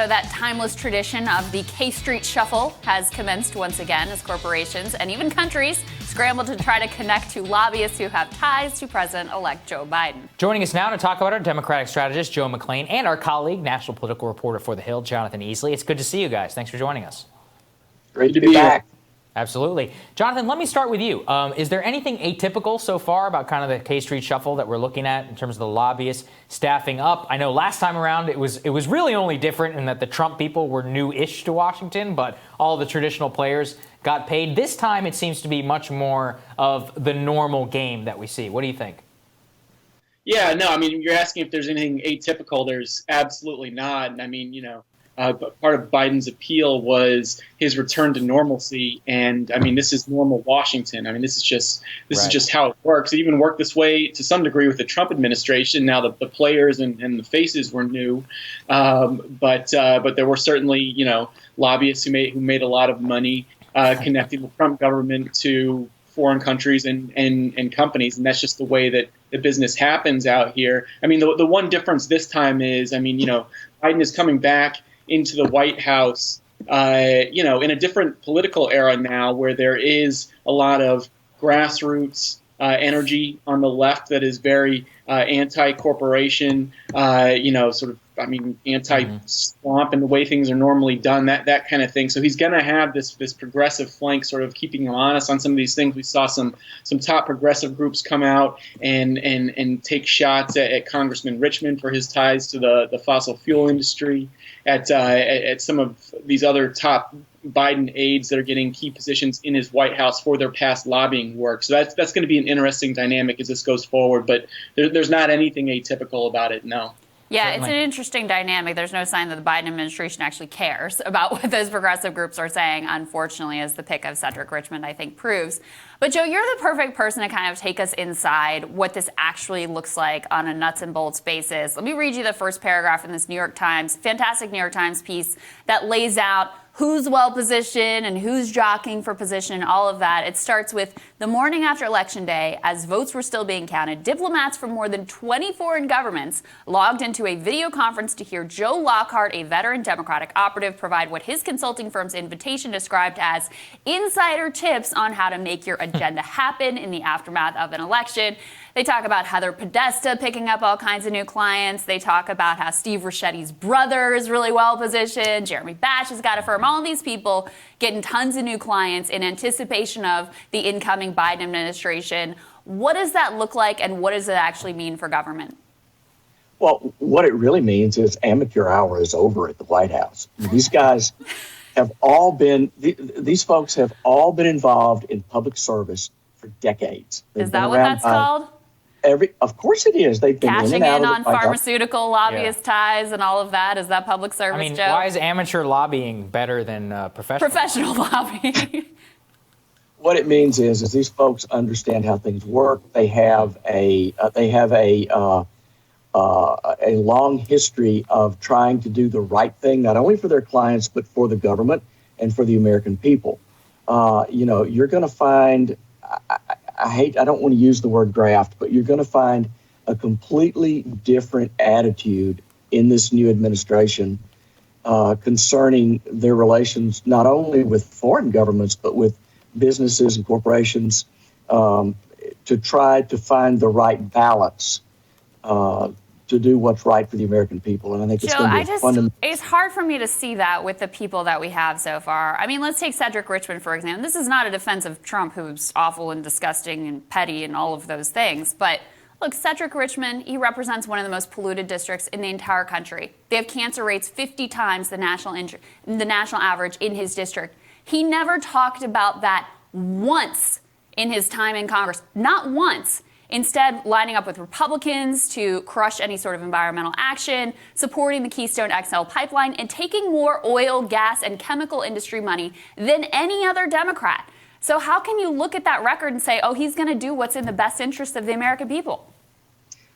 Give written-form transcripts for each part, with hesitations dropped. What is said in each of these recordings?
So that timeless tradition of the K Street Shuffle has commenced once again as corporations and even countries scramble to try to connect to lobbyists who have ties to President-elect Joe Biden. Joining us now to talk about our Democratic strategist, Joe McClain, and our colleague, national political reporter for The Hill, Jonathan Easley. It's good to see you guys. Thanks for joining us. Great to be back. Absolutely. Jonathan, let me start with you. Is there anything atypical so far about kind of the K Street Shuffle that we're looking at in terms of the lobbyists staffing up? I know last time around it was really only different in that the Trump people were new-ish to Washington, but all the traditional players got paid. This time it seems to be much more of the normal game that we see. What do you think? Yeah, no, I mean, you're asking if there's anything atypical. There's absolutely not. And I mean, part of Biden's appeal was his return to normalcy, and I mean, this is normal Washington. I mean, this is just how it works. It even worked this way to some degree with the Trump administration. Now the players and the faces were new, but there were certainly lobbyists who made a lot of money connecting the Trump government to foreign countries and companies, and that's just the way that the business happens out here. I mean, the one difference this time is, Biden is coming back into the White House, in a different political era now, where there is a lot of grassroots energy on the left that is very anti-corporation, anti-swamp and the way things are normally done, that kind of thing. So he's going to have this progressive flank sort of keeping him honest on some of these things. We saw some top progressive groups come out and take shots at Congressman Richmond for his ties to the fossil fuel industry, at some of these other top Biden aides that are getting key positions in his White House for their past lobbying work. So that's going to be an interesting dynamic as this goes forward. But there's not anything atypical about it, no. Yeah, Certainly. It's an interesting dynamic. There's no sign that the Biden administration actually cares about what those progressive groups are saying, unfortunately, as the pick of Cedric Richmond, I think, proves. But, Joe, you're the perfect person to kind of take us inside what this actually looks like on a nuts and bolts basis. Let me read you the first paragraph in this fantastic New York Times piece that lays out who's well-positioned and who's jockeying for position and all of that. It starts with the morning after Election Day, as votes were still being counted, diplomats from more than 20 foreign governments logged into a video conference to hear Joe Lockhart, a veteran Democratic operative, provide what his consulting firm's invitation described as insider tips on how to make your agenda happen in the aftermath of an election. They talk about Heather Podesta picking up all kinds of new clients. They talk about how Steve Richetti's brother is really well positioned. Jeremy Batch has got a firm. All of these people getting tons of new clients in anticipation of the incoming Biden administration. What does that look like, and what does it actually mean for government? Well, what it really means is amateur hour is over at the White House. These guys have all been, these folks have all been involved in public service for decades. Is that what that's called? Of course it is. They've been cashing in on pharmaceutical lobbyist ties and all of that. Is that public service, Joe? Why is amateur lobbying better than professional lobbying? What it means is these folks understand how things work. They have a long history of trying to do the right thing, not only for their clients but for the government and for the American people. You're going to find. I don't want to use the word graft, but you're going to find a completely different attitude in this new administration concerning their relations, not only with foreign governments, but with businesses and corporations to try to find the right balance to do what's right for the American people. And I think it's going to be fundamental. It's hard for me to see that with the people that we have so far. I mean, let's take Cedric Richmond, for example. This is not a defense of Trump, who's awful and disgusting and petty and all of those things. But look, Cedric Richmond, he represents one of the most polluted districts in the entire country. They have cancer rates 50 times the national average in his district. He never talked about that once in his time in Congress. Not once. Instead, lining up with Republicans to crush any sort of environmental action, supporting the Keystone XL pipeline, and taking more oil, gas, and chemical industry money than any other Democrat. So how can you look at that record and say, oh, he's going to do what's in the best interest of the American people?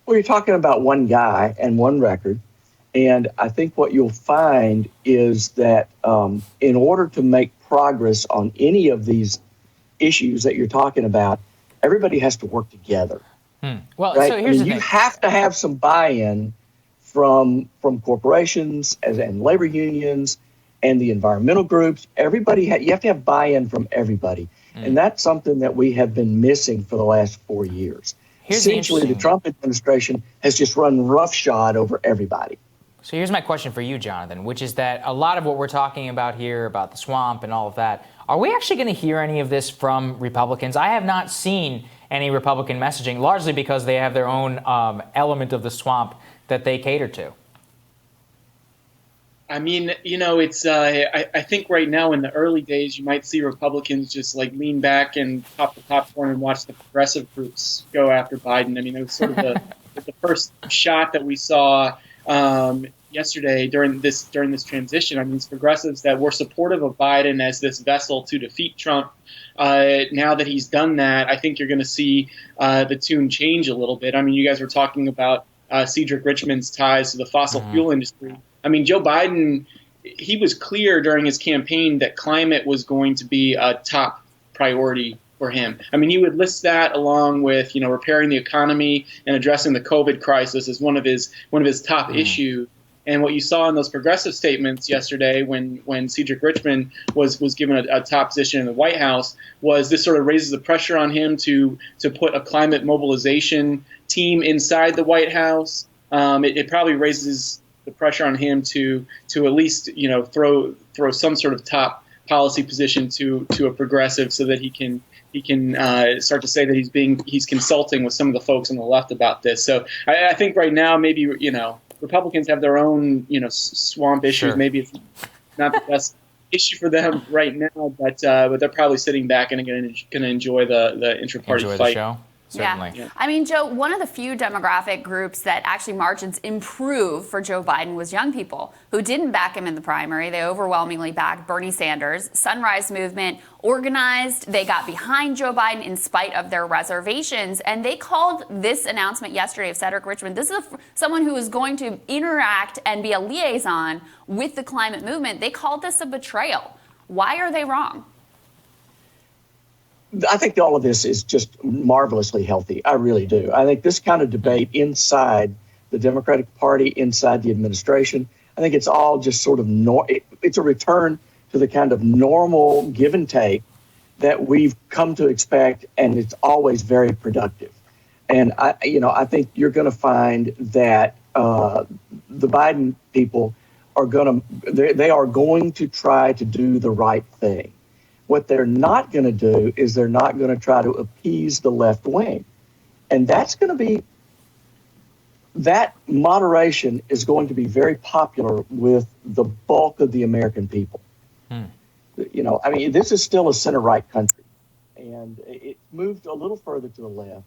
Well, you're talking about one guy and one record. And I think what you'll find is that in order to make progress on any of these issues that you're talking about, everybody has to work together. Well, right? so here's the thing. You have to have some buy-in from corporations and labor unions and the environmental groups. Everybody, you have to have buy-in from everybody. And that's something that we have been missing for the last 4 years. Essentially, the Trump administration has just run roughshod over everybody. So here's my question for you, Jonathan, which is that a lot of what we're talking about here, about the swamp and all of that, are we actually going to hear any of this from Republicans? I have not seen any Republican messaging, largely because they have their own element of the swamp that they cater to. I mean, it's I think right now in the early days, you might see Republicans just like lean back and pop the popcorn and watch the progressive groups go after Biden. I mean, it was sort of the first shot that we saw yesterday during this transition. I mean, these progressives that were supportive of Biden as this vessel to defeat Trump. Now that he's done that, I think you're going to see the tune change a little bit. I mean, you guys were talking about Cedric Richmond's ties to the fossil fuel industry. I mean, Joe Biden, he was clear during his campaign that climate was going to be a top priority for him. I mean, he would list that along with, repairing the economy and addressing the COVID crisis as one of his top issues. And what you saw in those progressive statements yesterday when Cedric Richmond was given a top position in the White House was this sort of raises the pressure on him to put a climate mobilization team inside the White House. It probably raises the pressure on him to at least throw some sort of top policy position to a progressive so that he can start to say that he's consulting with some of the folks on the left about this. So I think right now maybe Republicans have their own swamp issues. Sure. Maybe it's not the best issue for them right now, but they're probably sitting back and going to enjoy the intra-party fight. The show. Certainly. Yeah. I mean, Joe, one of the few demographic groups that actually margins improved for Joe Biden was young people who didn't back him in the primary. They overwhelmingly backed Bernie Sanders. Sunrise Movement organized. They got behind Joe Biden in spite of their reservations. And they called this announcement yesterday of Cedric Richmond. This is someone who is going to interact and be a liaison with the climate movement. They called this a betrayal. Why are they wrong? I think all of this is just marvelously healthy. I really do. I think this kind of debate inside the Democratic Party, inside the administration, I think it's all just sort of it's a return to the kind of normal give and take that we've come to expect, and it's always very productive. And I think you're going to find that the Biden people are going to try to do the right thing. What they're not going to do is they're not going to try to appease the left wing. And that moderation is going to be very popular with the bulk of the American people. This is still a center-right country. And it moved a little further to the left.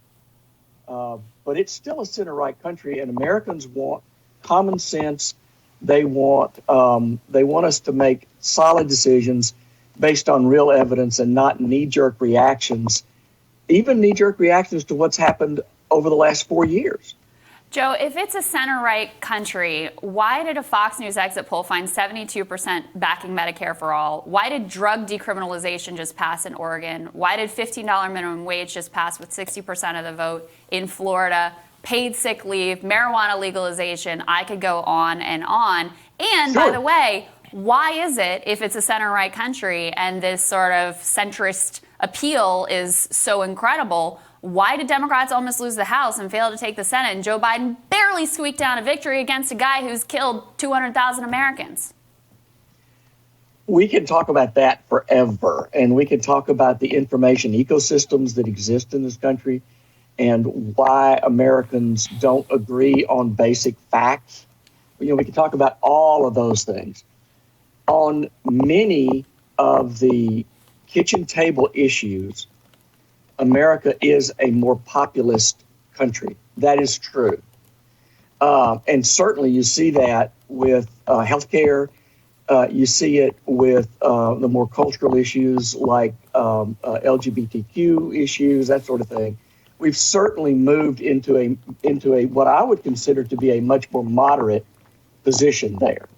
But it's still a center-right country, and Americans want common sense. They want us to make solid decisions based on real evidence and not knee-jerk reactions, even knee-jerk reactions to what's happened over the last 4 years. Joe, if it's a center-right country, why did a Fox News exit poll find 72% backing Medicare for all? Why did drug decriminalization just pass in Oregon? Why did $15 minimum wage just pass with 60% of the vote in Florida? Paid sick leave, marijuana legalization, I could go on and on. And Sure. By the way, why is it, if it's a center-right country and this sort of centrist appeal is so incredible, why did Democrats almost lose the House and fail to take the Senate, and Joe Biden barely squeaked down a victory against a guy who's killed 200,000 Americans? We can talk about that forever, and we can talk about the information ecosystems that exist in this country and why Americans don't agree on basic facts. We can talk about all of those things. On many of the kitchen table issues, America is a more populist country. That is true. And certainly you see that with healthcare. You see it with the more cultural issues like LGBTQ issues, that sort of thing. We've certainly moved into a what I would consider to be a much more moderate position there.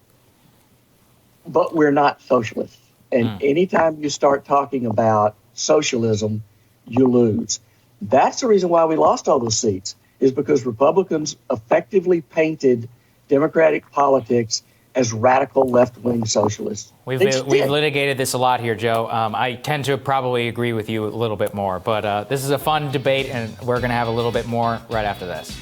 But we're not socialists. And anytime you start talking about socialism, you lose. That's the reason why we lost all those seats, is because Republicans effectively painted Democratic politics as radical left-wing socialists. We've litigated this a lot here, Joe. I tend to probably agree with you a little bit more, but this is a fun debate, and we're going to have a little bit more right after this.